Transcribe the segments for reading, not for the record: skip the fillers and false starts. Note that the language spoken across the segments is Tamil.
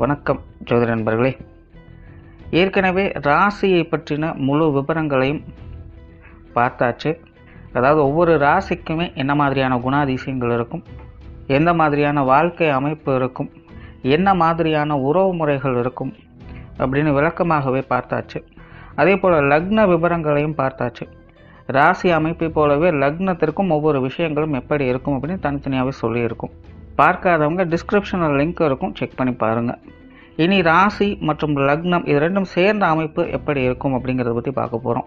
வணக்கம் ஜோதிட நண்பர்களே. ஏற்கனவே ராசியை பற்றின முழு விவரங்களையும் பார்த்தாச்சு. அதாவது ஒவ்வொரு ராசிக்குமே என்ன மாதிரியான குணாதிசயங்கள் இருக்கும், எந்த மாதிரியான வாழ்க்கை அமைப்பு இருக்கும், என்ன மாதிரியான உறவு முறைகள் இருக்கும் அப்படின்னு விளக்கமாகவே பார்த்தாச்சு. அதே போல் லக்ன விவரங்களையும் பார்த்தாச்சு. ராசி அமைப்பை போலவே லக்னத்திற்கும் ஒவ்வொரு விஷயங்களும் எப்படி இருக்கும் அப்படின்னு தனித்தனியாகவே சொல்லியிருக்கும். பார்க்காதவங்க டிஸ்கிரிப்ஷனில் லிங்க் இருக்கும், செக் பண்ணி பாருங்கள். இனி ராசி மற்றும் லக்னம் இது ரெண்டும் சேர்ந்த அமைப்பு எப்படி இருக்கும் அப்படிங்கிறத பற்றி பார்க்க போகிறோம்.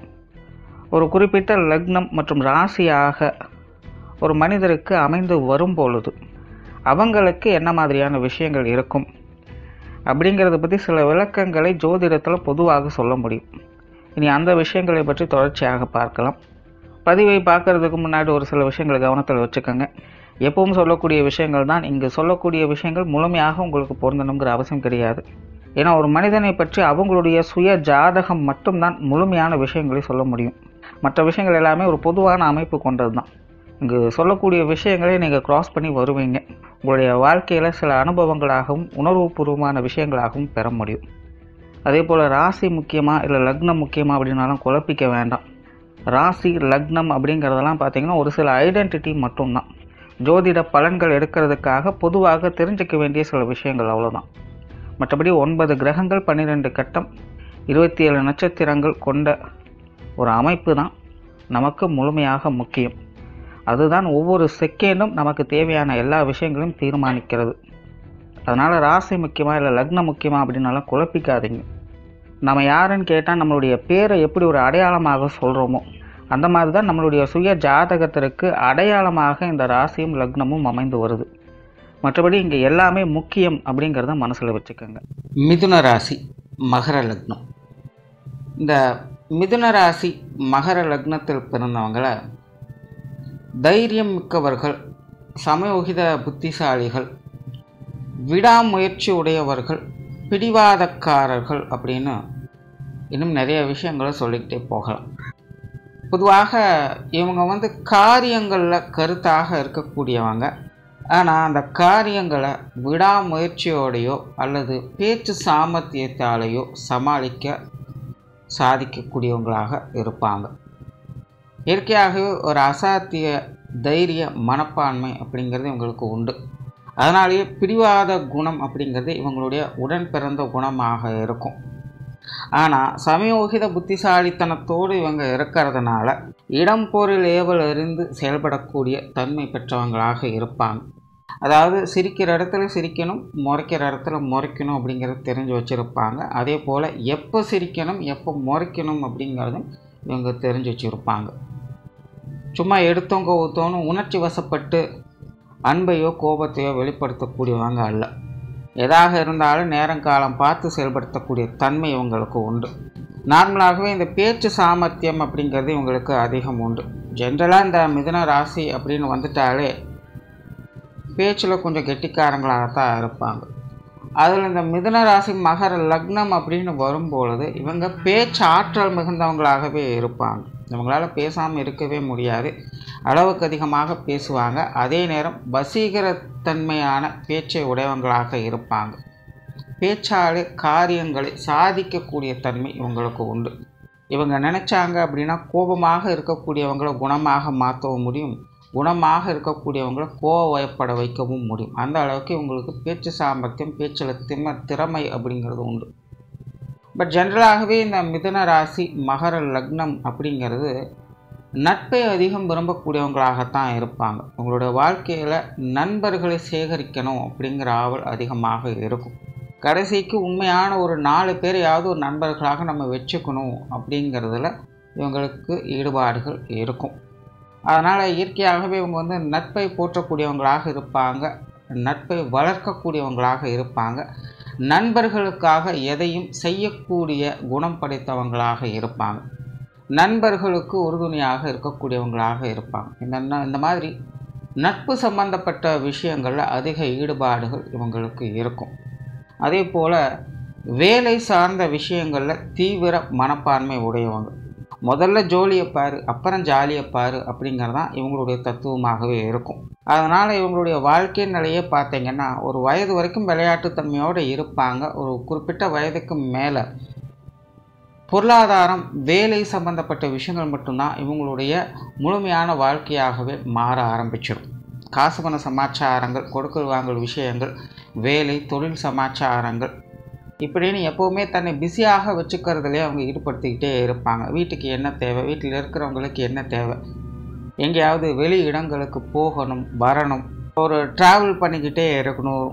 ஒரு குறிப்பிட்ட லக்னம் மற்றும் ராசியாக ஒரு மனிதருக்கு அமைந்து வரும் பொழுது அவங்களுக்கு என்ன மாதிரியான விஷயங்கள் இருக்கும் அப்படிங்கிறத பற்றி சில விளக்கங்களை ஜோதிடத்தில் பொதுவாக சொல்ல முடியும். இனி அந்த விஷயங்களை பற்றி தொடர்ச்சியாக பார்க்கலாம். பதிவை பார்க்குறதுக்கு முன்னாடி ஒரு சில விஷயங்களை கவனத்தில் வச்சுக்கோங்க. எப்பவும் சொல்லக்கூடிய விஷயங்கள் தான், இங்கு சொல்லக்கூடிய விஷயங்கள் முழுமையாக உங்களுக்கு பொருந்தணுங்கிற அவசியம் கிடையாது. ஏன்னா ஒரு மனிதனை பற்றி அவங்களுடைய சுய ஜாதகம் மட்டும்தான் முழுமையான விஷயங்களை சொல்ல முடியும். மற்ற விஷயங்கள் எல்லாமே ஒரு பொதுவான அமைப்பு கொண்டது தான். இங்கு சொல்லக்கூடிய விஷயங்களை நீங்கள் கிராஸ் பண்ணி வருவீங்க. உங்களுடைய வாழ்க்கையில் சில அனுபவங்களாகவும் உணர்வுபூர்வமான விஷயங்களாகவும் பெற முடியும். அதே போல் ராசி முக்கியமாக இல்லை லக்னம் முக்கியமாக அப்படின்னாலும் குழப்பிக்க வேண்டாம். ராசி லக்னம் அப்படிங்கிறதெல்லாம் பார்த்திங்கன்னா ஒரு சில ஐடென்டிட்டி மட்டும்தான். ஜோதிட பலன்கள் எடுக்கிறதுக்காக பொதுவாக தெரிஞ்சிக்க வேண்டிய சில விஷயங்கள் அவ்வளோதான். மற்றபடி 9 கிரகங்கள் 12 கட்டம் 27 நட்சத்திரங்கள் கொண்ட ஒரு அமைப்பு தான் நமக்கு முழுமையாக முக்கியம். அதுதான் ஒவ்வொரு செகண்டும் நமக்கு தேவையான எல்லா விஷயங்களையும் தீர்மானிக்கிறது. அதனால் ராசி முக்கியமாக இல்லை லக்னம் முக்கியமாக அப்படின்னாலும் குழப்பிக்காதீங்க. நம்ம யாருன்னு கேட்டால் நம்மளுடைய பேரை எப்படி ஒரு அடையாளமாக சொல்கிறோமோ அந்த மாதிரி தான் நம்மளுடைய சுய ஜாதகத்திற்கு அடையாளமாக இந்த ராசியும் லக்னமும் அமைந்து வருது. மற்றபடி இங்கே எல்லாமே முக்கியம் அப்படிங்கிறத மனசில் வச்சுக்கோங்க. மிதுன ராசி மகர லக்னம். இந்த மிதுன ராசி மகர லக்னத்தில் பிறந்தவங்களை தைரியம் மிக்கவர்கள், சமயோகித புத்திசாலிகள், விடாமுயற்சி உடையவர்கள், பிடிவாதக்காரர்கள் அப்படின்னு இன்னும் நிறைய விஷயங்களை சொல்லிக்கிட்டே போகலாம். பொதுவாக இவங்க காரியங்களில் கருத்தாக இருக்கக்கூடியவங்க. ஆனால் அந்த காரியங்களை விடாமுயற்சியோடையோ அல்லது பேச்சு சாமர்த்தியத்தாலேயோ சாதிக்கக்கூடியவங்களாக இருப்பாங்க. இயற்கையாகவே ஒரு அசாத்திய தைரிய மனப்பான்மை அப்படிங்கிறது இவங்களுக்கு உண்டு. அதனாலேயே பிடிவாத குணம் அப்படிங்கிறது இவங்களுடைய உடன் பிறந்த குணமாக இருக்கும். ஆனால் சமயோகித புத்திசாலித்தனத்தோடு இவங்க இருக்கிறதுனால இடம் பொருள் ஏவல் அறிந்து செயல்படக்கூடிய தன்மை பெற்றவங்களாக இருப்பாங்க. அதாவது சிரிக்கிற இடத்துல சிரிக்கணும், முறைக்கிற இடத்துல முறைக்கணும் அப்படிங்கிறது தெரிஞ்சு வச்சுருப்பாங்க. அதே போல் எப்போ சிரிக்கணும் எப்போ முறைக்கணும் அப்படிங்கிறதும் இவங்க தெரிஞ்சு வச்சுருப்பாங்க. சும்மா எடுத்தவங்க ஊற்றோன்னு உணர்ச்சி வசப்பட்டு அன்பையோ கோபத்தையோ வெளிப்படுத்தக்கூடியவங்க அல்ல. எதாக இருந்தாலும் நேரங்காலம் பார்த்து செயல்படுத்தக்கூடிய தன்மை இவங்களுக்கு உண்டு. நார்மலாகவே இந்த பேச்சு சாமர்த்தியம் அப்படிங்கிறது இவங்களுக்கு அதிகம் உண்டு. ஜென்ரலாக இந்த மிதுன ராசி அப்படின்னு வந்துட்டாலே பேச்சில் கொஞ்சம் கெட்டிக்காரங்களாகத்தான் இருப்பாங்க. அதில் இந்த மிதுன ராசி மகர லக்னம் அப்படின்னு வரும்பொழுது இவங்க பேச்சு ஆற்றல் மிகுந்தவங்களாகவே இருப்பாங்க. இவங்களால் பேசாமல் இருக்கவே முடியாது. அளவுக்கு அதிகமாக பேசுவாங்க. அதே நேரம் வசீகரத்தன்மையான பேச்சை உடையவங்களாக இருப்பாங்க. பேச்சாலே காரியங்களை சாதிக்கக்கூடிய தன்மை இவங்களுக்கு உண்டு. இவங்க நினச்சாங்க அப்படின்னா கோபமாக இருக்கக்கூடியவங்களை குணமாக மாற்றவும் முடியும், குணமாக இருக்கக்கூடியவங்களை கோவப்பட வைக்கவும் முடியும். அந்த அளவுக்கு இவங்களுக்கு பேச்சு சாமர்த்தியம், பேச்சில் திறமை அப்படிங்கிறது உண்டு. பட் ஜென்ரலாகவே இந்த மிதுன ராசி மகர லக்னம் அப்படிங்கிறது நட்பை அதிகம் விரும்பக்கூடியவங்களாகத்தான் இருப்பாங்க. உங்களோட வாழ்க்கையில் நண்பர்களை சேகரிக்கணும் அப்படிங்கிற ஆவல் அதிகமாக இருக்கும். கடைசிக்கு உண்மையான ஒரு 4 பேரையாவது ஒரு நண்பர்களாக நம்ம வச்சுக்கணும் அப்படிங்கிறதுல இவங்களுக்கு ஈடுபாடுகள் இருக்கும். அதனால் இயற்கையாகவே இவங்க நட்பை போற்றக்கூடியவங்களாக இருப்பாங்க, நட்பை வளர்க்கக்கூடியவங்களாக இருப்பாங்க, நண்பர்களுக்காக எதையும் செய்யக்கூடிய குணம் படைத்தவங்களாக இருப்பாங்க, நண்பர்களுக்கு உறுதுணையாக இருக்கக்கூடியவங்களாக இருப்பாங்க. இந்த மாதிரி நட்பு சம்பந்தப்பட்ட விஷயங்களில் அதிக ஈடுபாடுகள் இவங்களுக்கு இருக்கும். அதே போல் வேலை சார்ந்த விஷயங்களில் தீவிர மனப்பான்மை உடையவங்க. முதல்ல ஜோலியை பாரு அப்புறம் ஜாலியை பாரு அப்படிங்கிறதான் இவங்களுடைய தத்துவமாகவே இருக்கும். அதனால் இவங்களுடைய வாழ்க்கை நிலையை பார்த்தீங்கன்னா ஒரு வயது வரைக்கும் விளையாட்டுத்தன்மையோடு இருப்பாங்க. ஒரு குறிப்பிட்ட வயதுக்கு மேலே பொருளாதாரம் வேலை சம்பந்தப்பட்ட விஷயங்கள் மட்டும்தான் இவங்களுடைய முழுமையான வாழ்க்கையாகவே மாற ஆரம்பிச்சிடும். காசு பண சமாச்சாரங்கள், கொடுக்கல் வாங்கல் விஷயங்கள், வேலை தொழில் சமாச்சாரங்கள் இப்படின்னு எப்போவுமே தன்னை பிஸியாக வச்சுக்கிறதுலே அவங்க ஈடுபடுத்திக்கிட்டே இருப்பாங்க. வீட்டுக்கு என்ன தேவை, வீட்டில் இருக்கிறவங்களுக்கு என்ன தேவை, எங்கேயாவது வெளி இடங்களுக்கு போகணும் வரணும், ஒரு ட்ராவல் பண்ணிக்கிட்டே இருக்கணும்,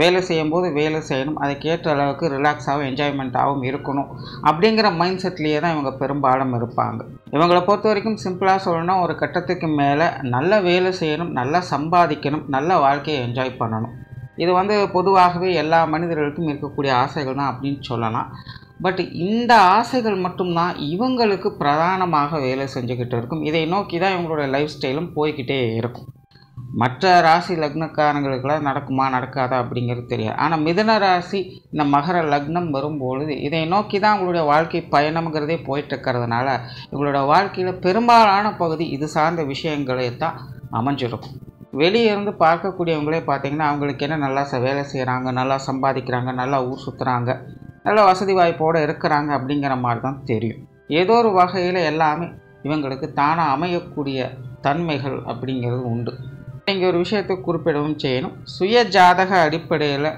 வேலை செய்யும்போது வேலை செய்யணும், அதுக்கேற்ற அளவுக்கு ரிலாக்ஸாகவும் என்ஜாய்மெண்ட்டாகவும் இருக்கணும் அப்படிங்கிற மைண்ட் செட்லேயே தான் இவங்க பெரும்பாலும் இருப்பாங்க. இவங்களை பொறுத்த வரைக்கும் சிம்பிளாக சொல்லணும்னா ஒரு கட்டத்துக்கு மேலே நல்ல வேலை செய்யணும், நல்லா சம்பாதிக்கணும், நல்ல வாழ்க்கையை என்ஜாய் பண்ணணும். இது பொதுவாகவே எல்லா மனிதர்களுக்கும் இருக்கக்கூடிய ஆசைகள் தான் அப்படின்னு சொல்லலாம். பட் இந்த ஆசைகள் மட்டும்தான் இவங்களுக்கு பிரதானமாக வேலை செஞ்சுக்கிட்டு இருக்கும். இதை நோக்கி தான் இவங்களோட லைஃப் ஸ்டைலும் போய்கிட்டே இருக்கும். மற்ற ராசி லக்னக்காரங்களுக்கெல்லாம் நடக்குமா நடக்காதா அப்படிங்கிறது தெரியாது. ஆனால் மிதுன ராசி இந்த மகர லக்னம் வரும்பொழுது இதை நோக்கி தான் உங்களுடைய வாழ்க்கை பயணம்ங்கிறதே போயிட்டு இருக்கிறதுனால இவங்களோட வாழ்க்கையில் பெரும்பாலான பகுதி இது சார்ந்த விஷயங்களே தான் அமைஞ்சிருக்கும். வெளியே இருந்து பார்க்கக்கூடியவங்களே பார்த்திங்கன்னா அவங்களுக்கு என்ன நல்லா வேலை செய்கிறாங்க, நல்லா சம்பாதிக்கிறாங்க, நல்லா ஊர் சுற்றுறாங்க, நல்ல வசதி வாய்ப்போடு இருக்கிறாங்க அப்படிங்கிற மாதிரி தான் தெரியும். ஏதோ ஒரு வகையில் எல்லாமே இவங்களுக்கு தானாக அமையக்கூடிய தன்மைகள் அப்படிங்கிறது உண்டு. இங்கே ஒரு விஷயத்தை குறிப்பிடவும் செய்யணும். சுய ஜாதக அடிப்படையில்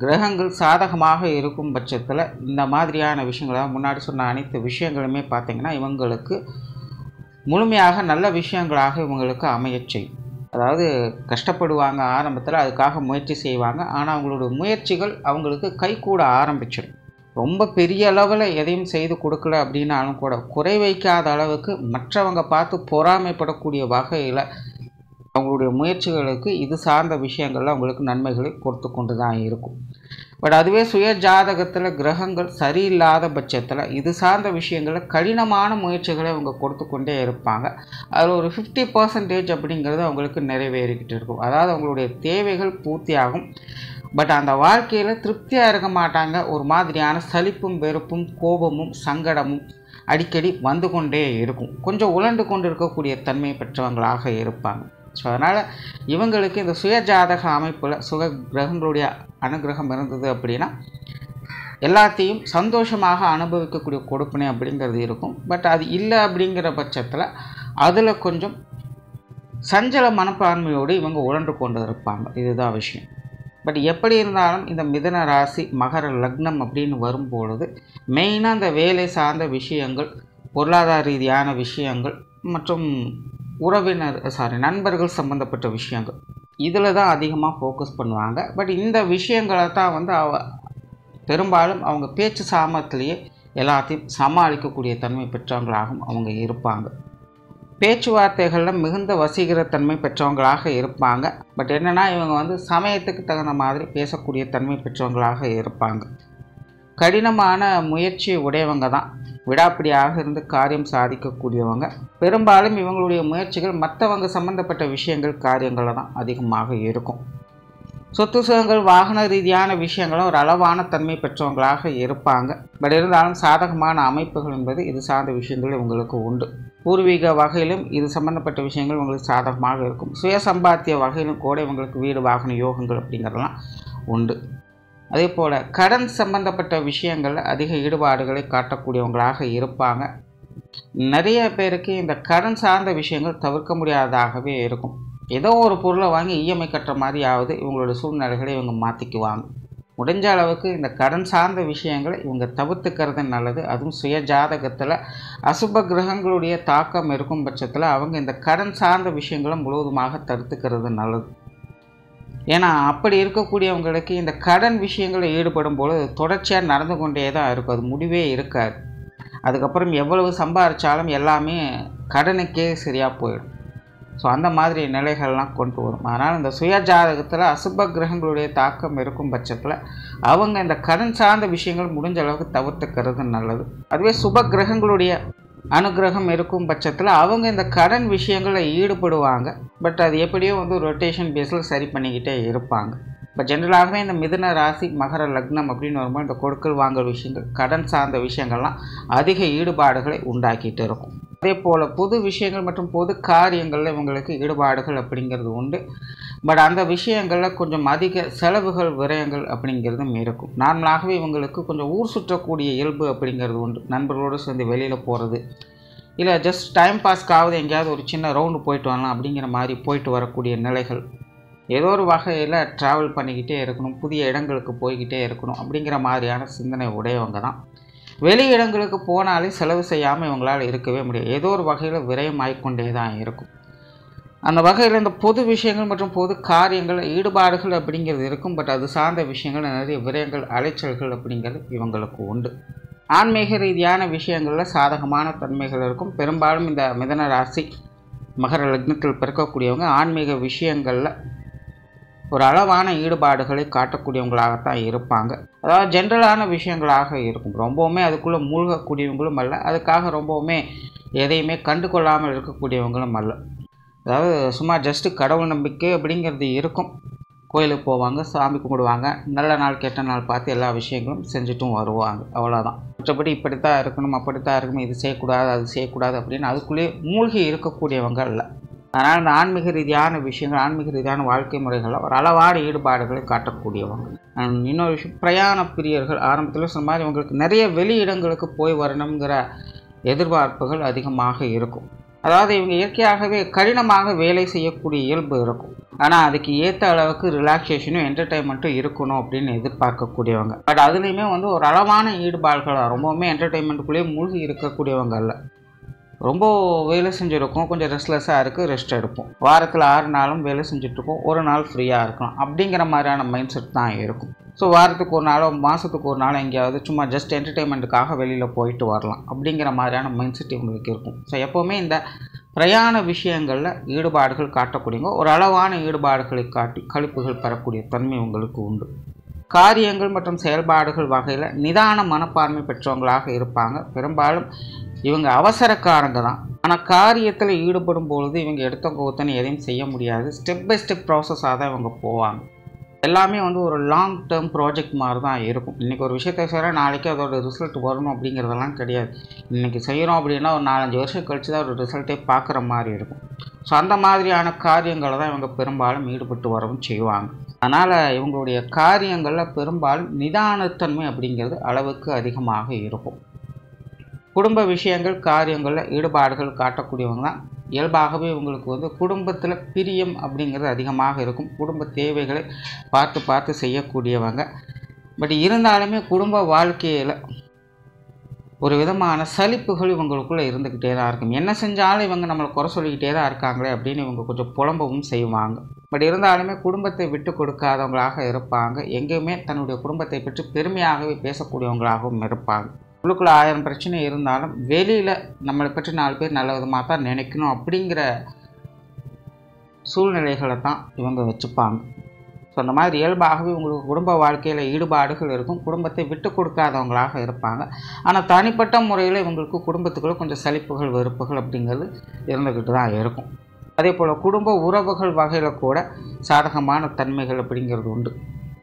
கிரகங்கள் சாதகமாக இருக்கும் பட்சத்தில் இந்த மாதிரியான விஷயங்களாக முன்னாடி சொன்ன அனைத்து விஷயங்களுமே பார்த்திங்கன்னா இவங்களுக்கு முழுமையாக நல்ல விஷயங்களாக இவங்களுக்கு அமைய செய்யும். அதாவது கஷ்டப்படுவாங்க ஆரம்பத்தில், அதுக்காக முயற்சி செய்வாங்க. ஆனால் அவங்களோட முயற்சிகள் அவங்களுக்கு கைகூட ஆரம்பிச்சிடும். ரொம்ப பெரிய அளவில் எதையும் செய்து கொடுக்கல அப்படின்னாலும் கூட குறை வைக்காத அளவுக்கு மற்றவங்க பார்த்து பொறாமைப்படக்கூடிய வகையில் அவங்களுடைய முயற்சிகளுக்கு இது சார்ந்த விஷயங்கள்ல அவங்களுக்கு நன்மைகளை கொடுத்து கொண்டு தான் இருக்கும். பட் அதுவே சுய ஜாதகத்தில் கிரகங்கள் சரியில்லாத பட்சத்தில் இது சார்ந்த விஷயங்களில் கடினமான முயற்சிகளை அவங்க கொடுத்து கொண்டே இருப்பாங்க. அதில் ஒரு 50% அப்படிங்கிறது அவங்களுக்கு நிறைவேறிக்கிட்டு இருக்கும். அதாவது அவங்களுடைய தேவைகள் பூர்த்தியாகும். பட் அந்த வாழ்க்கையில் திருப்தியாக இருக்க மாட்டாங்க. ஒரு மாதிரியான சலிப்பும் வெறுப்பும் கோபமும் சங்கடமும் அடிக்கடி வந்து கொண்டே இருக்கும். கொஞ்சம் உழண்டு கொண்டு இருக்கக்கூடிய தன்மை பெற்றவங்களாக இருப்பாங்க. ஸோ அதனால் இவங்களுக்கு இந்த சுய ஜாதக அமைப்பில் சுக கிரகங்களுடைய அனுகிரகம் இருந்தது அப்படின்னா எல்லாத்தையும் சந்தோஷமாக அனுபவிக்கக்கூடிய கொடுப்பினை அப்படிங்கிறது இருக்கும். பட் அது இல்லை அப்படிங்கிற பட்சத்தில் அதில் கொஞ்சம் சஞ்சல மனப்பான்மையோடு இவங்க உழன்று கொண்டு இருப்பாங்க. இதுதான் விஷயம். பட் எப்படி இருந்தாலும் இந்த மிதுன ராசி மகர லக்னம் அப்படின்னு வரும்பொழுது மெயினாக இந்த வேலை சார்ந்த விஷயங்கள், பொருளாதார ரீதியான விஷயங்கள் மற்றும் நண்பர்கள் சம்மந்தப்பட்ட விஷயங்கள் இதில் தான் அதிகமாக ஃபோக்கஸ் பண்ணுவாங்க. பட் இந்த விஷயங்களை தான் பெரும்பாலும் அவங்க பேச்சு சாமர்த்திலேயே எல்லாத்தையும் சமாளிக்கக்கூடிய தன்மை பெற்றவங்களாகவும் அவங்க இருப்பாங்க. பேச்சுவார்த்தைகளில் மிகுந்த வசீகரத்தன்மை பெற்றவங்களாக இருப்பாங்க. பட் என்னென்னா இவங்க சமயத்துக்கு தகுந்த மாதிரி பேசக்கூடிய தன்மை பெற்றவங்களாக இருப்பாங்க. கடினமான முயற்சி உடையவங்க தான். விடாப்பிடியாக இருந்து காரியம் சாதிக்கக்கூடியவங்க. பெரும்பாலும் இவங்களுடைய முயற்சிகள் மற்றவங்க சம்பந்தப்பட்ட விஷயங்கள் காரியங்களில் தான் அதிகமாக இருக்கும். சொத்து சுகங்கள் வாகன ரீதியான விஷயங்களும் ஒரு அளவான தன்மை பெற்றவங்களாக இருப்பாங்க. பட் இருந்தாலும் சாதகமான அமைப்புகள் என்பது இது சார்ந்த விஷயங்கள் இவங்களுக்கு உண்டு. பூர்வீக வகையிலும் இது சம்பந்தப்பட்ட விஷயங்கள் இவங்களுக்கு சாதகமாக இருக்கும். சுய சம்பாத்திய வகையிலும் கூட இவங்களுக்கு வீடு வாகன யோகங்கள் அப்படிங்கிறதெல்லாம் உண்டு. அதே போல் கடன் சம்பந்தப்பட்ட விஷயங்களில் அதிக ஈடுபாடுகளை காட்டக்கூடியவங்களாக இருப்பாங்க. நிறைய பேருக்கு இந்த கடன் சார்ந்த விஷயங்கள் தவிர்க்க முடியாததாகவே இருக்கும். ஏதோ ஒரு பொருளை வாங்கி இஎம்ஐ கட்டுற மாதிரியாவது இவங்களோட சூழ்நிலைகளை இவங்க மாற்றிக்குவாங்க. முடிஞ்ச அளவுக்கு இந்த கடன் சார்ந்த விஷயங்களை இவங்க தவிர்த்துக்கிறது நல்லது. அதுவும் சுய ஜாதகத்தில் அசுப கிரகங்களுடைய தாக்கம் இருக்கும் பட்சத்தில் அவங்க இந்த கடன் சார்ந்த விஷயங்களை முழுவதுமாக தடுத்துக்கிறது நல்லது. ஏன்னா அப்படி இருக்கக்கூடியவங்களுக்கு இந்த கடன் விஷயங்களில் ஈடுபடும் பொழுது தொடர்ச்சியாக நடந்து கொண்டே தான் இருக்கும். அது முடிவே இருக்காது. அதுக்கப்புறம் எவ்வளவு சம்பாதிச்சாலும் எல்லாமே கடனுக்கே சரியாக போயிடும். ஸோ அந்த மாதிரி நிலைகள்லாம் கொண்டு வரும். அதனால் இந்த சுய ஜாதகத்தில் அசுப கிரகங்களுடைய தாக்கம் இருக்கும் பட்சத்தில் அவங்க இந்த கடன் சார்ந்த விஷயங்கள் முடிஞ்ச அளவுக்கு தவிர்த்துக்கிறது நல்லது. அதுவே சுப கிரகங்களுடைய அனுகிரகம் இருக்கும் பட்சத்தில் அவங்க இந்த கடன் விஷயங்களில் ஈடுபடுவாங்க. பட் அது எப்படியோ ரொட்டேஷன் பேஸில் சரி பண்ணிக்கிட்டே இருப்பாங்க. இப்போ ஜென்ரலாகவே இந்த மிதுன ராசி மகர லக்னம் அப்படின்னு வரும்போது இந்த கொடுக்கல் வாங்கல் விஷயங்கள், கடன் சார்ந்த விஷயங்கள்லாம் அதிக ஈடுபாடுகளை உண்டாக்கிட்டு இருக்கும். அதே போல் பொது விஷயங்கள் மற்றும் பொது காரியங்களில் இவங்களுக்கு ஈடுபாடுகள் அப்படிங்கிறது உண்டு. பட் அந்த விஷயங்களில் கொஞ்சம் அதிக செலவுகள் விரயங்கள் அப்படிங்கிறதும் இருக்கும். நார்மலாகவே இவங்களுக்கு கொஞ்சம் ஊர் சுற்றக்கூடிய இயல்பு அப்படிங்கிறது உண்டு. நண்பர்களோடு சேர்ந்து வெளியில் போகிறது, இல்லை ஜஸ்ட் டைம் பாஸ்க்காவது எங்கேயாவது ஒரு சின்ன ரவுண்டு போயிட்டு வரலாம் அப்படிங்கிற மாதிரி போயிட்டு வரக்கூடிய நிலைகள், ஏதோ ஒரு வகையில் ட்ராவல் பண்ணிக்கிட்டே இருக்கணும், புதிய இடங்களுக்கு போய்கிட்டே இருக்கணும் அப்படிங்கிற மாதிரியான சிந்தனை உடையவங்க தான். வெளி இடங்களுக்கு போனாலே செலவு செய்யாமல் இவங்களால் இருக்கவே முடியாது. ஏதோ ஒரு வகையில் விரயம் ஆகிக்கொண்டே தான் இருக்கும். அந்த வகையில் இந்த பொது விஷயங்கள் மற்றும் பொது காரியங்கள் ஈடுபாடுகள் அப்படிங்கிறது இருக்கும். பட் அது சார்ந்த விஷயங்கள் நிறைய விரயங்கள், அலைச்சல்கள் அப்படிங்கிறது இவங்களுக்கு உண்டு. ஆன்மீக ரீதியான விஷயங்களில் சாதகமான தன்மைகள் இருக்கும். பெரும்பாலும் இந்த மிதுன ராசி மகர லக்னத்தில் பிறக்கக்கூடியவங்க ஆன்மீக விஷயங்களில் ஒரு அளவான ஈடுபாடுகளை காட்டக்கூடியவங்களாகத்தான் இருப்பாங்க. அதாவது ஜென்ரலான விஷயங்களாக இருக்கும். ரொம்பவுமே அதுக்குள்ளே மூழ்கக்கூடியவங்களும் அல்ல, அதுக்காக ரொம்பவுமே எதையுமே கண்டு கொள்ளாமல் இருக்கக்கூடியவங்களும் அல்ல. அதாவது சும்மா ஜஸ்ட்டு கடவுள் நம்பிக்கை அப்படிங்கிறது இருக்கும். கோயிலுக்கு போவாங்க, சாமி கும்பிடுவாங்க, நல்ல நாள் கெட்ட நாள் பார்த்து எல்லா விஷயங்களும் செஞ்சுட்டும் வருவாங்க, அவ்வளோதான். மற்றபடி இப்படித்தான் இருக்கணும், அப்படித்தான் இருக்கணும், இது செய்யக்கூடாது, அது செய்யக்கூடாது அப்படின்னு அதுக்குள்ளேயே மூழ்கி இருக்கக்கூடியவங்க இல்லை. அதனால் இந்த ஆன்மீக ரீதியான விஷயங்கள், ஆன்மீக ரீதியான வாழ்க்கை முறைகளில் ஒரு அளவான ஈடுபாடுகளை காட்டக்கூடியவங்க. இன்னொரு விஷயம், பிரயாண பிரியர்கள். ஆரம்பத்தில் சொன்ன மாதிரி இவங்களுக்கு நிறைய வெளி இடங்களுக்கு போய் வரணுங்கிற எதிர்பார்ப்புகள் அதிகமாக இருக்கும். அதாவது இவங்க இயற்கையாகவே கடினமாக வேலை செய்யக்கூடிய இயல்பு இருக்கும். ஆனால் அதுக்கு ஏற்ற அளவுக்கு ரிலாக்ஸேஷனும் என்டர்டெயின்மெண்ட்டும் இருக்கணும் அப்படின்னு எதிர்பார்க்கக்கூடியவங்க. பட் அதுலேயுமே ஒரு அளவான ஈடுபாடுகள், ரொம்பவுமே என்டர்டெயின்மெண்ட்டுக்குள்ளேயே மூழ்கி இருக்கக்கூடியவங்க இல்லை. ரொம்ப வேலை செஞ்சுருக்கோம், கொஞ்சம் ரெஸ்ட்லெஸ்ஸாக இருக்குது, ரெஸ்ட் எடுப்போம். வாரத்தில் 6 நாளும் வேலை செஞ்சுட்ருக்கோம், ஒரு நாள் ஃப்ரீயாக இருக்கலாம் அப்படிங்கிற மாதிரியான மைண்ட் செட் தான் இருக்கும். ஸோ வாரத்துக்கு ஒரு நாளோ மாதத்துக்கு ஒரு நாளோ எங்கேயாவது சும்மா ஜஸ்ட் என்டர்டெயின்மெண்ட்டுக்காக வெளியில் போயிட்டு வரலாம் அப்படிங்கிற மாதிரியான மைண்ட் செட் இவங்களுக்கு இருக்கும். ஸோ எப்போவுமே இந்த பிரயாண விஷயங்களில் ஈடுபாடுகள் காட்டக்கூடியவங்க ஒரு அளவான ஈடுபாடுகளை காட்டி கழிப்புகள் பெறக்கூடிய தன்மை உங்களுக்கு உண்டு. காரியங்கள் மற்றும் செயல்பாடுகள் வகையில் நிதான மனப்பான்மை பெற்றவங்களாக இருப்பாங்க. பெரும்பாலும் இவங்க அவசரக்காரங்க தான். ஆனால் காரியத்தில் ஈடுபடும் பொழுது இவங்க எடுத்த கோத்தனை எதையும் செய்ய முடியாது. ஸ்டெப் பை ஸ்டெப் ப்ராசஸாக தான் இவங்க போவாங்க. எல்லாமே ஒரு லாங் டேர்ம் ப்ராஜெக்ட் மாதிரி தான் இருக்கும். இன்றைக்கி ஒரு விஷயத்தை செய்கிறோம், நாளைக்கு அதோட ரிசல்ட் வரணும் அப்படிங்கிறதெல்லாம் கிடையாது. இன்றைக்கி செய்கிறோம் அப்படின்னா ஒரு 4-5 வருஷம் கழித்து தான் ஒரு ரிசல்ட்டே பார்க்குற மாதிரி இருக்கும். ஸோ அந்த மாதிரியான காரியங்களை தான் இவங்க பெரும்பாலும் ஈடுபட்டு வரவும் செய்வாங்க. அதனால் இவங்களுடைய காரியங்களில் பெரும்பாலும் நிதானத்தன்மை அப்படிங்கிறது அளவுக்கு அதிகமாக இருக்கும். குடும்ப விஷயங்கள், காரியங்களில் ஈடுபாடுகள் காட்டக்கூடியவங்க தான். இயல்பாகவே இவங்களுக்கு குடும்பத்தில் பிரியம் அப்படிங்கிறது அதிகமாக இருக்கும். குடும்ப தேவைகளை பார்த்து செய்யக்கூடியவங்க. பட் இருந்தாலுமே குடும்ப வாழ்க்கையில் ஒரு விதமான சலிப்புகள் இவங்களுக்குள்ளே இருந்துக்கிட்டே தான் இருக்கும். என்ன செஞ்சாலும் இவங்க நம்மளை குறை சொல்லிக்கிட்டே தான் இருக்காங்களே அப்படின்னு இவங்க கொஞ்சம் புலம்பவும் செய்வாங்க. பட் இருந்தாலுமே குடும்பத்தை விட்டு கொடுக்காதவங்களாக இருப்பாங்க. எங்கேயுமே தன்னுடைய குடும்பத்தை பற்றி பெருமையாகவே பேசக்கூடியவங்களாகவும் இருப்பாங்க. உள்ளுக்குள்ளே 1000 பிரச்சனை இருந்தாலும் வெளியில் நம்மளை பற்றி 4 பேர் நல்ல விதமாக தான் நினைக்கணும் அப்படிங்கிற சூழ்நிலைகளை தான் இவங்க வச்சுப்பாங்க. ஸோ அந்த மாதிரி இயல்பாகவே உங்களுக்கு குடும்ப வாழ்க்கையில் ஈடுபாடுகள் இருக்கும். குடும்பத்தை விட்டு கொடுக்காதவங்களாக இருப்பாங்க. ஆனால் தனிப்பட்ட முறையில் இவங்களுக்கு குடும்பத்துக்குள்ளே கொஞ்சம் சலிப்புகள், வெறுப்புகள் அப்படிங்கிறது இருந்துக்கிட்டு தான் இருக்கும். அதே போல் குடும்ப உறவுகள் வகையில் கூட சாதகமான தன்மைகள் அப்படிங்கிறது உண்டு.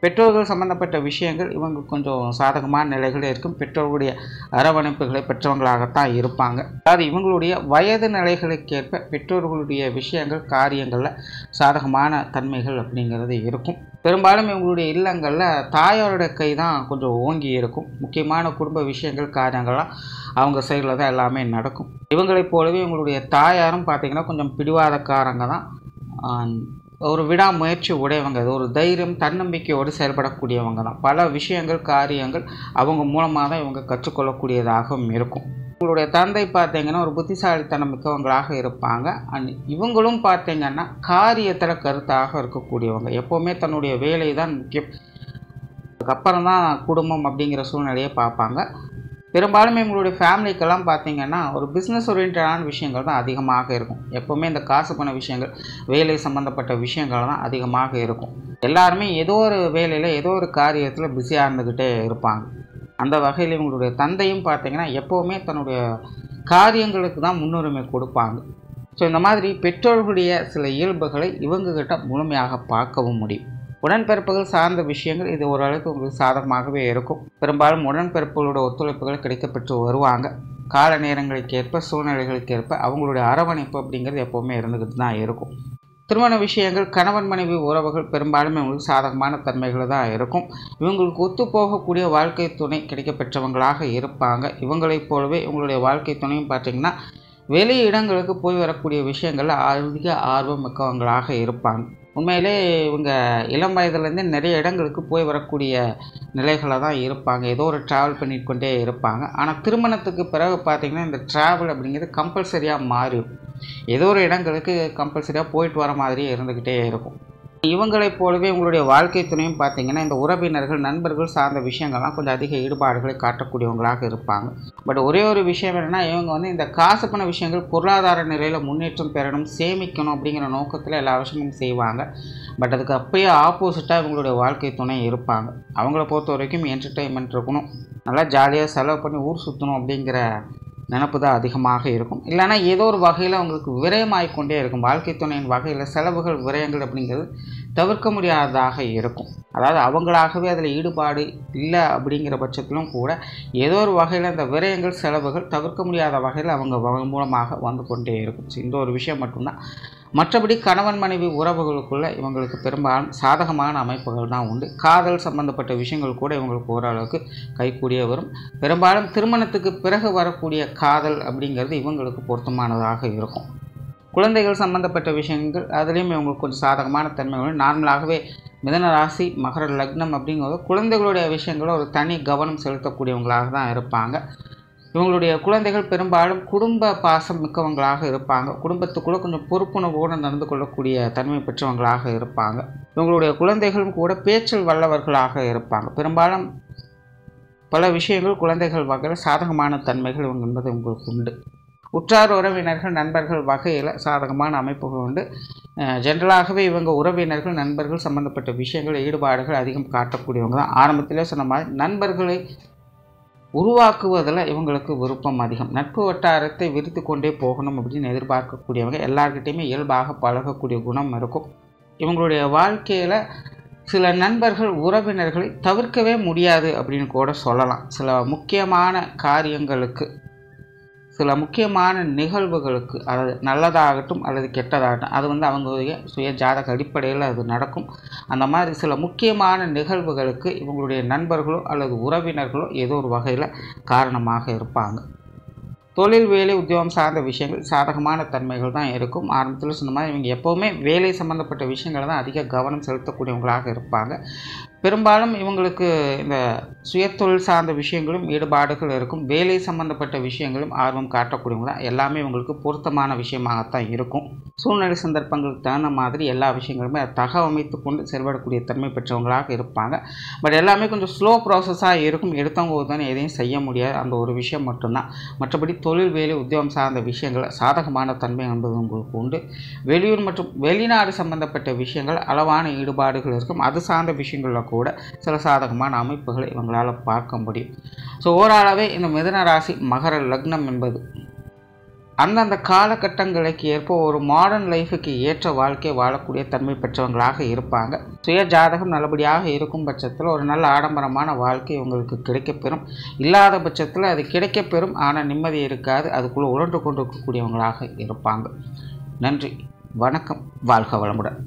பெற்றோர்கள் சம்பந்தப்பட்ட விஷயங்கள் இவங்க கொஞ்சம் சாதகமான நிலைகளே இருக்கும். பெற்றோர்களுடைய அரவணைப்புகளை பெற்றவங்களாகத்தான் இருப்பாங்க. அதாவது இவங்களுடைய வயது நிலைகளுக்கேற்ப பெற்றோர்களுடைய விஷயங்கள், காரியங்களில் சாதகமான தன்மைகள் அப்படிங்கிறது இருக்கும். பெரும்பாலும் இவங்களுடைய இல்லங்களில் தாயாரோட கை தான் கொஞ்சம் ஓங்கி இருக்கும். முக்கியமான குடும்ப விஷயங்கள், காரியங்கள்லாம் அவங்க சைடில் தான் எல்லாமே நடக்கும். இவங்களைப் போலவே இவங்களுடைய தாயாரும் பார்த்திங்கன்னா கொஞ்சம் பிடிவாதக்காரங்க தான். ஒரு விடாமுயற்சி உடையவங்க, ஒரு தைரியம், தன்னம்பிக்கையோடு செயல்படக்கூடியவங்க தான். பல விஷயங்கள், காரியங்கள் அவங்க மூலமாக தான் இவங்க கற்றுக்கொள்ளக்கூடியதாகவும் இருக்கும். இவங்களுடைய தந்தை பார்த்திங்கன்னா ஒரு புத்திசாலித்தனம் மிக்கவங்களாக இருப்பாங்க. இவங்களும் பார்த்திங்கன்னா காரியத்தில் கருத்தாக இருக்கக்கூடியவங்க. எப்போவுமே தன்னுடைய வேலை தான் முக்கியம், அதுக்கப்புறம் தான் குடும்பம் அப்படிங்கிற சூழ்நிலையை பார்ப்பாங்க. பெரும்பாலும் இவங்களுடைய ஃபேமிலிக்கெல்லாம் பார்த்திங்கன்னா ஒரு பிஸ்னஸ் ஓரியன்டான விஷயங்கள் தான் அதிகமாக இருக்கும். எப்போவுமே இந்த காசு பண விஷயங்கள், வேலை சம்மந்தப்பட்ட விஷயங்கள் தான் அதிகமாக இருக்கும். எல்லாருமே ஏதோ ஒரு வேலையில், ஏதோ ஒரு காரியத்தில் பிஸியாக இருந்துக்கிட்டே இருப்பாங்க. அந்த வகையில் இவங்களுடைய தந்தையும் பார்த்திங்கன்னா எப்போவுமே தன்னுடைய காரியங்களுக்கு தான் முன்னுரிமை கொடுப்பாங்க. ஸோ இந்த மாதிரி பெற்றோர்களுடைய சில இயல்புகளை இவங்ககிட்ட முழுமையாக பார்க்கவும் முடியும். உடன்பிறப்புகள் சார்ந்த விஷயங்கள் இது ஓரளவுக்கு உங்களுக்கு சாதகமாகவே இருக்கும். பெரும்பாலும் உடன்பிறப்புகளோட ஒத்துழைப்புகள் கிடைக்கப்பெற்று வருவாங்க. கால நேரங்களுக்கு ஏற்ப சூழ்நிலைகளுக்கு ஏற்ப அவங்களுடைய அரவணைப்பு அப்படிங்கிறது எப்போவுமே இருந்துக்கிட்டு தான் இருக்கும். திருமண விஷயங்கள், கணவன் மனைவி உறவுகள் பெரும்பாலுமே உங்களுக்கு சாதகமான தன்மைகள் தான் இருக்கும். இவங்களுக்கு ஒத்து போகக்கூடிய வாழ்க்கை துணை கிடைக்கப்பெற்றவங்களாக இருப்பாங்க. இவங்களைப் போலவே இவங்களுடைய வாழ்க்கை துணையும் பார்த்திங்கன்னா வெளி இடங்களுக்கு போய் வரக்கூடிய விஷயங்களில் அதிக ஆர்வம் மிக்கவங்களாக இருப்பாங்க. உண்மையிலே இவங்க இளம் வயதுலேருந்தே நிறைய இடங்களுக்கு போய் வரக்கூடிய நிலைகளில் தான் இருப்பாங்க. ஏதோ ஒரு ட்ராவல் பண்ணிட்டு கொண்டே இருப்பாங்க. ஆனால் திருமணத்துக்கு பிறகு பார்த்திங்கன்னா இந்த ட்ராவல் அப்படிங்கிறது கம்பல்சரியாக மாறிடும். ஏதோ ஒரு இடங்களுக்கு கம்பல்சரியாக போயிட்டு வர மாதிரியே இருந்துக்கிட்டே இருக்கும். இவங்களைப் போலவே உங்களுடைய வாழ்க்கை துணையும் பார்த்திங்கன்னா இந்த உறவினர்கள், நண்பர்கள் சார்ந்த விஷயங்கள்லாம் கொஞ்சம் அதிக ஈடுபாடுகளை காட்டக்கூடியவங்களாக இருப்பாங்க. பட் ஒரே ஒரு விஷயம் என்னென்னா, இவங்க இந்த காசு பண விஷயங்கள், பொருளாதார நிலையில் முன்னேற்றம் பெறணும், சேமிக்கணும் அப்படிங்கிற நோக்கத்தில் எல்லா விஷயமும் செய்வாங்க. பட் அதுக்கு அப்படியே ஆப்போசிட்டாக இவங்களுடைய வாழ்க்கை துணை இருப்பாங்க. அவங்கள பொறுத்த வரைக்கும் என்டர்டெயின்மெண்ட் இருக்கணும், நல்லா ஜாலியாக செலவு பண்ணி ஊர் சுற்றணும் அப்படிங்கிற நினப்பு தான் அதிகமாக இருக்கும். இல்லைனா ஏதோ ஒரு வகையில் அவங்களுக்கு விரயமாகிக்கொண்டே இருக்கும். வாழ்க்கை துணையின் வகையில் செலவுகள், விரயங்கள் அப்படிங்கிறது தவிர்க்க முடியாததாக இருக்கும். அதாவது அவங்களாகவே அதில் ஈடுபாடு இல்லை அப்படிங்கிற பட்சத்திலும் கூட ஏதோ ஒரு வகையில் அந்த விரயங்கள், செலவுகள் தவிர்க்க முடியாத வகையில் அவங்க மூலமாக வந்து கொண்டே இருக்கும். இந்த ஒரு விஷயம் மட்டும்தான். மற்றபடி கணவன் மனைவி உறவுகளுக்குள்ளே இவங்களுக்கு பெரும்பாலும் சாதகமான அமைப்புகள் தான் உண்டு. காதல் சம்பந்தப்பட்ட விஷயங்கள் கூட இவங்களுக்கு ஓரளவுக்கு கைகூடிய வரும். பெரும்பாலும் திருமணத்துக்கு பிறகு வரக்கூடிய காதல் அப்படிங்கிறது இவங்களுக்கு பொருத்தமானதாக இருக்கும். குழந்தைகள் சம்பந்தப்பட்ட விஷயங்கள் அதுலேயும் இவங்களுக்கு கொஞ்சம் சாதகமான தன்மைகள். நார்மலாகவே மிதன ராசி, மகர லக்னம் அப்படிங்கிறது குழந்தைகளுடைய விஷயங்களில் ஒரு தனி கவனம் செலுத்தக்கூடியவங்களாக தான் இருப்பாங்க. இவங்களுடைய குழந்தைகள் பெரும்பாலும் குடும்ப பாசம் மிக்கவங்களாக இருப்பாங்க. குடும்பத்துக்குள்ளே கொஞ்சம் பொறுப்புணர்வோடு நடந்து கொள்ளக்கூடிய தன்மை பெற்றவங்களாக இருப்பாங்க. இவங்களுடைய குழந்தைகளும் கூட பேச்சில் வல்லவர்களாக இருப்பாங்க. பெரும்பாலும் பல விஷயங்கள் குழந்தைகள் வகையில் சாதகமான தன்மைகள் இவங்க என்பது உங்களுக்கு உண்டு. உற்றார் உறவினர்கள், நண்பர்கள் வகையில் சாதகமான அமைப்புகள் உண்டு. ஜென்ரலாகவே இவங்க உறவினர்கள், நண்பர்கள் சம்பந்தப்பட்ட விஷயங்கள் ஈடுபாடுகள் அதிகம் காட்டக்கூடியவங்க தான். ஆரம்பத்திலே சொன்ன மாதிரி நண்பர்களை உருவாக்குவதில் இவங்களுக்கு விருப்பம் அதிகம். நட்பு வட்டாரத்தை விரித்து கொண்டே போகணும் அப்படின்னு எதிர்பார்க்கக்கூடியவங்க. எல்லார்கிட்டையுமே இயல்பாக பழகக்கூடிய குணம் இருக்கும். இவங்களுடைய வாழ்க்கையில் சில நண்பர்கள், உறவினர்களை தவிர்க்கவே முடியாது அப்படின்னு கூட சொல்லலாம். சில முக்கியமான காரியங்களுக்கு, சில முக்கியமான நிகழ்வுகளுக்கு, அதாவது நல்லதாகட்டும் அல்லது கெட்டதாகட்டும், அது அவங்களுடைய சுய ஜாதக அடிப்படையில் அது நடக்கும். அந்த மாதிரி சில முக்கியமான நிகழ்வுகளுக்கு இவங்களுடைய நண்பர்களோ அல்லது உறவினர்களோ ஏதோ ஒரு வகையில் காரணமாக இருப்பாங்க. தொழில், வேலை, உத்தியோகம் சார்ந்த விஷயங்கள் சாதகமான தன்மைகள் தான் இருக்கும். ஆரம்பத்தில் சொன்ன மாதிரி இவங்க எப்போவுமே வேலை சம்மந்தப்பட்ட விஷயங்களை தான் அதிக கவனம் செலுத்தக்கூடியவங்களாக இருப்பாங்க. பெரும்பாலும் இவங்களுக்கு இந்த சுயத்தொழில் சார்ந்த விஷயங்களும் ஈடுபாடுகள் இருக்கும். வேலை சம்பந்தப்பட்ட விஷயங்களும் ஆர்வம் காட்டக்கூடியவங்க தான். எல்லாமே இவங்களுக்கு பொருத்தமான விஷயமாகத்தான் இருக்கும். சூழ்நிலை சந்தர்ப்பங்களுக்கு தகுந்த மாதிரி எல்லா விஷயங்களுமே தகவமைத்து கொண்டு செயல்படக்கூடிய தன்மை பெற்றவங்களாக இருப்பாங்க. பட் எல்லாமே கொஞ்சம் ஸ்லோ ப்ராசஸாக இருக்கும். எடுத்தவங்க ஒருத்தானே எதையும் செய்ய முடியாது, அந்த ஒரு விஷயம் மட்டும்தான். மற்றபடி தொழில், வேலை, உத்தியோகம் சார்ந்த விஷயங்கள் சாதகமான தன்மை என்பது உங்களுக்கு உண்டு. வெளியூர் மற்றும் வெளிநாடு சம்பந்தப்பட்ட விஷயங்கள் அளவான ஈடுபாடுகள் இருக்கும். அது சார்ந்த விஷயங்களில் கூட சில சாதகமான அமைப்புகளை இவங்களால் பார்க்க முடியும். ஸோ ஓவராலாகவே இந்த மிதுன ராசி, மகர லக்னம் என்பது அந்தந்த காலகட்டங்களுக்கு ஏற்ப ஒரு மாடர்ன் லைஃபுக்கு ஏற்ற வாழ்க்கை வாழக்கூடிய தன்மை பெற்றவங்களாக இருப்பாங்க. சுய ஜாதகம் நல்லபடியாக இருக்கும் பட்சத்தில் ஒரு நல்ல ஆடம்பரமான வாழ்க்கை உங்களுக்கு கிடைக்கப்பெறும். இல்லாத பட்சத்தில் அது கிடைக்கப்பெறும், ஆனால் நிம்மதி இருக்காது. அதுக்குள்ளே உழன்று கொண்டு இருக்கக்கூடியவங்களாக இருப்பாங்க. நன்றி, வணக்கம், வாழ்க வளமுடன்.